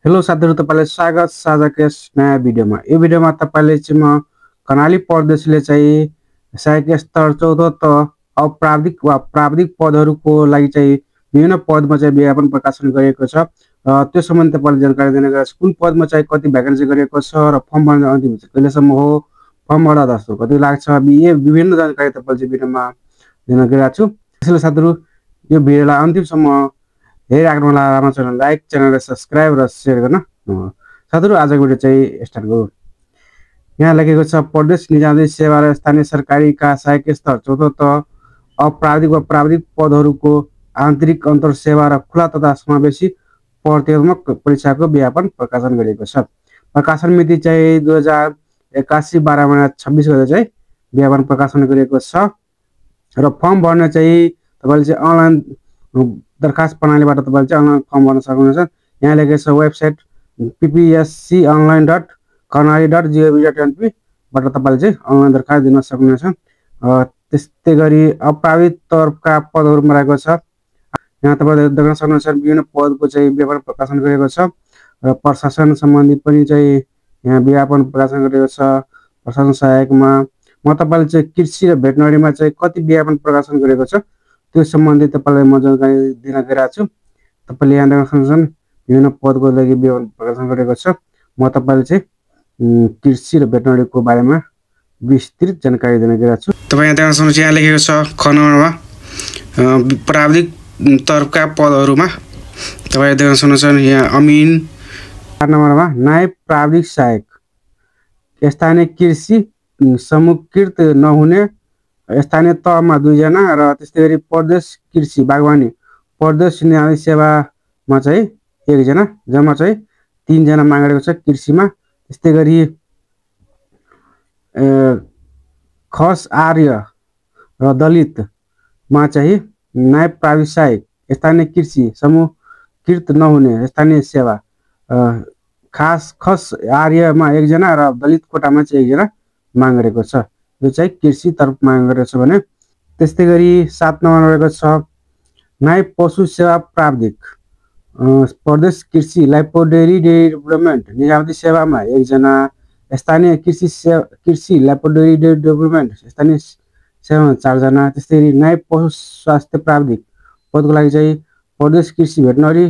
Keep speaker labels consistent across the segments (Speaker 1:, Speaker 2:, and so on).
Speaker 1: Hello साथीहरु, तपाईलाई स्वागत साझा केस नयाँ भिडियोमा। यो भिडियोमा तपाईले चाहिँ म कर्णाली प्रदेशले चाहिँ सहायक स्तर 14 त अप्राविधिक वा प्राविधिक पदहरुको लागि चाहिँ विभिन्न पदमा चाहिँ विज्ञापन प्रकाशन गरिएको छ। त्यो सम्बन्धी तपाईलाई जानकारी दिने गएको छु। कुन पदमा चाहिँ कति भ्याकेन्सी गरिएको छ र फर्म भर्ने अन्तिम चाहिँ कहिलेसम्म हो, फर्म भर्दा दस्तुर कति लाग्छ, यो विभिन्न जानकारी तपाईले चाहिँ भिडियोमा दिन गइरहेको छु। त्यसैले साथीहरु, यो भिडियोलाई अन्तिमसम्म हेरिराख्नु होला। हाम्रो च्यानल लाइक, च्यानललाई सब्स्क्राइब र शेयर गर्न नभुल्नु। साथीहरु, आजको भिडियो चाहिँ स्टार्ट गरौँ। यहाँ लेखेको छ प्रदेश निजामती सेवा र स्थानीय सरकारीका सहायक स्तर 14 त अप्राविधिक वा प्राविधिक पदहरुको आन्तरिक अन्तर सेवा र खुला तथा समावेशी प्रतियोगात्मक परीक्षाको विज्ञापन प्रकाशन गरिएको छ। प्रकाशन मिति चाहिँ 2081 12 महिना 26 गते चाहिँ विज्ञापन प्रकाशन गरिएको छ र फर्म भर्ने चाहिँ तपाईले चाहिँ अनलाइन दरखास्त प्रणालीबाट तपाईले चाहिँ अनलाइन फर्म भर्न सक्नुहुन्छ। यहाँ लेखेको छ वेबसाइट ppsc.online.karnali.gov.np बाट तपाईले चाहिँ अनलाइन दरखास्त दिन सक्नुहुन्छ। त्यस्तै गरी अप्राविधिक तर्फका पदहरुमा रहेको छ। यहाँ तपाईले देख्न सक्नुहुन्छ विभिन्न पदको चाहिँ विज्ञापन प्रकाशन गरिएको छ र प्रशासन सम्बन्धी पनि चाहिँ यहाँ विज्ञापन प्रकाशन गरिएको छ। प्रशासन सहायकमा म तपाईले चाहिँ कृषि र भेटनरीमा चाहिँ कति विज्ञापन प्रकाशन गरिएको छ त्यो सम्बन्धी तपाईलाई म जानकारी दिन गइरहेको छु। तपाईले यहाँ देख्न सक्नुहुन्छ विभिन्न पदको लागि विज्ञापन प्रकाशन गरिएको छ। म तपाईलाई चाहिँ कृषि र भेटनरीको बारेमा विस्तृत जानकारी दिन गइरहेको छु। तपाई यहाँ देख्न सक्नुहुन्छ यहाँ लेखेको छ ख नम्बरमा प्राविधिक तर्फका पदहरुमा तपाईले देख्न सक्नुहुन्छ यहाँ अमिन। 4 नम्बरमा नायब प्राविधिक सहायक, स्थानीय कृषि समूहकृत नहुने स्थानीय तहमा 2 जना र त्यस्तै गरी प्रदेश कृषि बागवानी प्रदेश नियामती सेवामा चाहिँ 1 जना, जम्मा चाहिँ 3 जना मागेको छ कृषिमा। त्यस्तै गरी खस आर्य र दलितमा चाहिँ नायब प्राविधिक सहायक, स्थानीय कृषि समूहकृत नहुने स्थानीय सेवा, खस आर्यमा 1 जना र दलित कोटामा चाहिँ 1 जना मागेको छ। यो चाहिँ कृषि तर्फ मागेको छ भने। त्यस्तै गरी 7 नम्बरमा रहेको छ नायब पशु सेवा प्राविधिक प्रदेश कृषि ल्याबोरेटरी डेभलपमेन्ट निजामती सेवामा 1 जना, स्थानीय कृषि ल्याबोरेटरी डेभलपमेन्ट स्थानीय सेवामा 4 जना। त्यस्तै गरी नायब पशु स्वास्थ्य प्राविधिक पदको लागि चाहिँ प्रदेश कृषि भेटनरी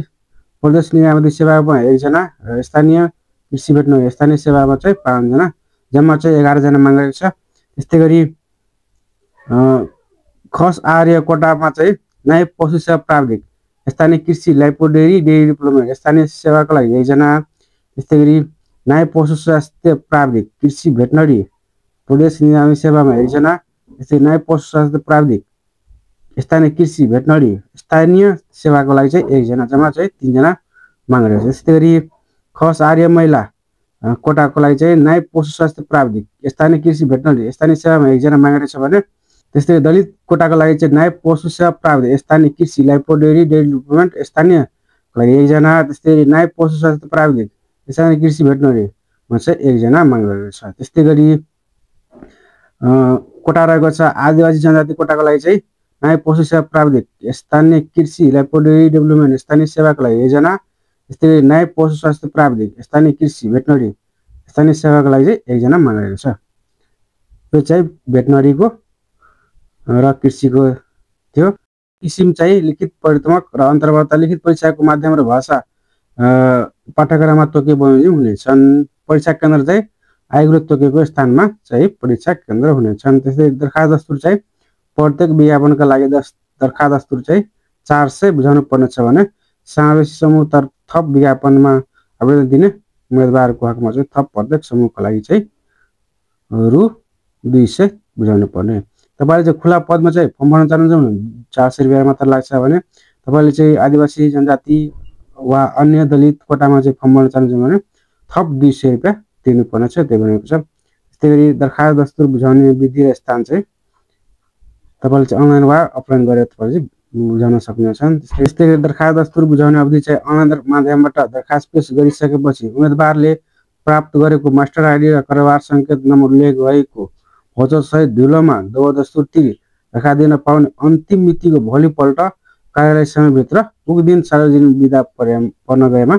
Speaker 1: प्रदेश निजामती सेवामा 1 जना र स्थानीय कृषि भेटनरी स्थानीय सेवामा चाहिँ 5 जना, जम्मा चाहिँ 11 जना मागेको छ। त्यस्तै गरी खस आर्य कोटामा चाहिँ नायब पशु सेवा प्राविधिक स्थानीय कृषि ल्याबोरेटरी डेभलपमेन्ट स्थानीय सेवाको लागि 1 जना। त्यस्तै गरी नायब पशु स्वास्थ्य प्राविधिक कृषि भेटनरी प्रदेश निजामती सेवामा 1 जना। त्यस्तै नायब पशु स्वास्थ्य प्राविधिक स्थानीय कृषि भेटनरी स्थानीय सेवाको लागि चाहिँ 1 जना, जम्मा चाहिँ 3 जना मागेको छ। त्यस्तै गरी खस आर्य महिला कोटाको लागि चाहिँ नायब पशु स्वास्थ्य प्राविधिक स्थानीय कृषि भेटनरी स्थानीय सेवामा 1 जना मागेको छ भने। त्यस्तै दलित कोटाको लागि चाहिँ नायब पशु सेवा प्राविधिक स्थानीय कृषि ल्याबोरेटरी डेभलपमेन्ट स्थानीयको लागि 1 जना। त्यस्तै नायब पशु स्वास्थ्य प्राविधिक स्थानीय कृषि भेटनरीमा चाहिँ 1 जना मागेको छ। त्यस्तै गरी कोटा रहेको छ आदिवासी जनजाति कोटाको लागि चाहिँ नायब पशु सेवा प्राविधिक स्थानीय कृषि ल्याबोरेटरी डेभलपमेन्ट स्थानीय सेवाको लागि 1 जना। त्यस्तै गरी नायब पशु स्वास्थ्य प्राविधिक स्थानीय कृषि भेटनरी स्थानीय सेवाको लागि चाहिँ 1 जना मागेको छ। यो चाहिँ भेटनरीको र कृषिको थियो। किसिम चाहिँ लिखित परिणात्मक र अन्तर्वार्ता लिखित परीक्षाको माध्यम र भाषा पाठ्यक्रममा तोकिएको बमोजिम हुनेछन्। परीक्षा केन्द्र चाहिँ आयोगले तोकेको स्थानमा चाहिँ परीक्षा केन्द्र हुनेछन्। त्यस्तै दरखास्त दस्तुर चाहिँ प्रत्येक विज्ञापनका लागि दरखास्त दस्तुर चाहिँ 400 बुझाउनु पर्नेछ भने समावेशी समूह तर्फ थप विज्ञापनमा आवेदन दिने उम्मेदवारको हकमा चाहिँ थप प्रत्येक समूहको लागि चाहिँ रु 200 बुझाउनु पर्ने। तपाईले चाहिँ खुला पदमा चाहिँ फर्म भर्न चाहनुहुन्छ भने 400 रुपैयाँ मात्र लाग्छ भने तपाईले चाहिँ आदिवासी जनजाति वा अन्य दलित कोटामा चाहिँ फर्म भर्न चाहनुहुन्छ भने थप 200 रुपैयाँ तिर्नु पर्ने छ, त्यो भनेको छ। त्यस्तै गरी दरखास्त दस्तुर बुझाउने विधि र स्थान चाहिँ तपाईले चाहिँ अनलाइन वा अफलाइन गरेर तपाईले चाहिँ बुझाउन सक्नुहुन्छ। त्यस्तै गरी दरखास्त दस्तुर बुझाउने अवधि चाहिँ अनलाइन माध्यमबाट दरखास्त पेश गरिसकेपछि उम्मेदवारले प्राप्त गरेको मास्टर आइडी र कारोबार सङ्केत नम्बर उल्लेख भएको फोटो सहित ढिलोमा दबाउ दस्तुर तिरी दरखास्त दिन पाउने अन्तिम मितिको भोलिपल्ट कार्यालय समयभित्र उक्त दिन सार्वजनिक विदा पर्न गएमा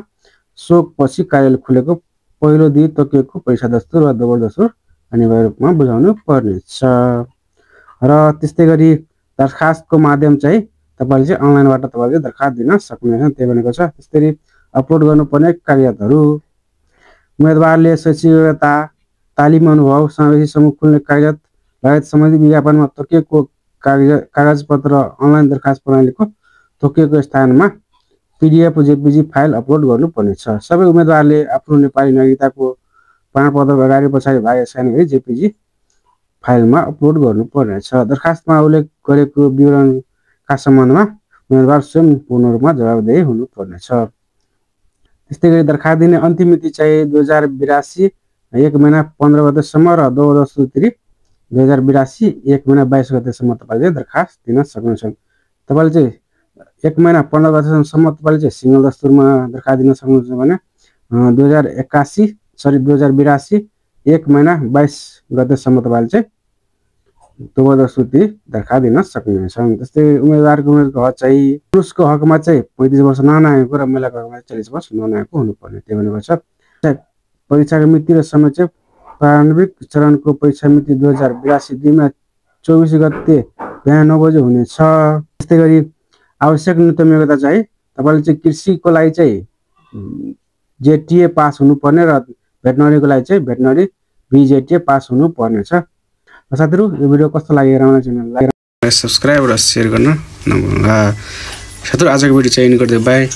Speaker 1: शोकपछि कार्यालय खुलेको पहिलो दिन तोकिएको परीक्षा दस्तुर वा दोब्बर दस्तुर अनिवार्य रूपमा बुझाउनु पर्नेछ। र त्यस्तै गरी दरखास्तको माध्यम चाहिँ तपाईले चाहिँ अनलाइनबाट तपाईले दरखास्त दिन सक्नुहुन्छ त्यही भनेको छ। त्यसरी अपलोड गर्नुपर्ने कागजातहरू उम्मेदवारले शैक्षिक योग्यता, तालिम अनुभव, समावेशी समूह खुल्ने कागजात लगायत सम्बन्धित विज्ञापनमा तोकिएको कागजपत्र अनलाइन दरखास्त प्रणालीको तोकिएको स्थानमा PDF JPG फाइल अपलोड गर्नुपर्नेछ। सबै उम्मेदवारले आफ्नो नेपाली नागरिकताको प्रमाणपत्र अगाडि पछाडि भाग साइन गरी JPG फाइलमा अपलोड गर्नुपर्नेछ। दरखास्तमा उल्लेख गरेको विवरणका सम्बन्धमा उम्मेदवार स्वयं पूर्ण रूपमा जवाबदेही हुनुपर्नेछ। त्यस्तै गरी दरखास्त दिने अन्तिम मिति चाहिँ 2082 1 महिना 15 गतेसम्म र दोब्बर दस्तुर तिरी 2082 1 महिना 22 गतेसम्म तपाईले दरखास्त दिन सक्नुहुन्छ। तपाईले चाहिँ 1 महिना 15 गतेसम्म तपाईले चाहिँ सिंगल दस्तुरमा दरखास्त दिन सक्नुहुन्छ भने 2082 1 महिना 22 गतेसम्म तपाईले चाहिँ दोब्बर दस्तुर तिरी दरखास्त दिन सक्नुहुन्छ। त्यस्तै उम्मेदवारको हक चाहिँ पुरुषको हकमा चाहिँ 35 वर्ष ननाएको र महिलाको हकमा 40 वर्ष ननाएको हुनुपर्ने त्यही भनेको छ। परीक्षाको मिति र समय चाहिँ प्रारम्भिक चरणको परीक्षा मिति 2082 2 मा 24 गते बिहान 9 बजे हुनेछ। त्यस्तै गरी आवश्यक न्यूनतम योग्यता चाहिँ तपाईले चाहिँ कृषिको लागि चाहिँ JTA पास हुनुपर्ने र भेटनरीको लागि चाहिँ भेटनरी BJTA पास हुनुपर्नेछ। साथीहरु यो भिडियो कस्तो लाग्यो राम्रो च्यानललाई सब्स्क्राइब र शेयर गर्न नभुल्नुहोला। साथीहरु आजको भिडियो चाहिँ यही नै गर्दै बाइ।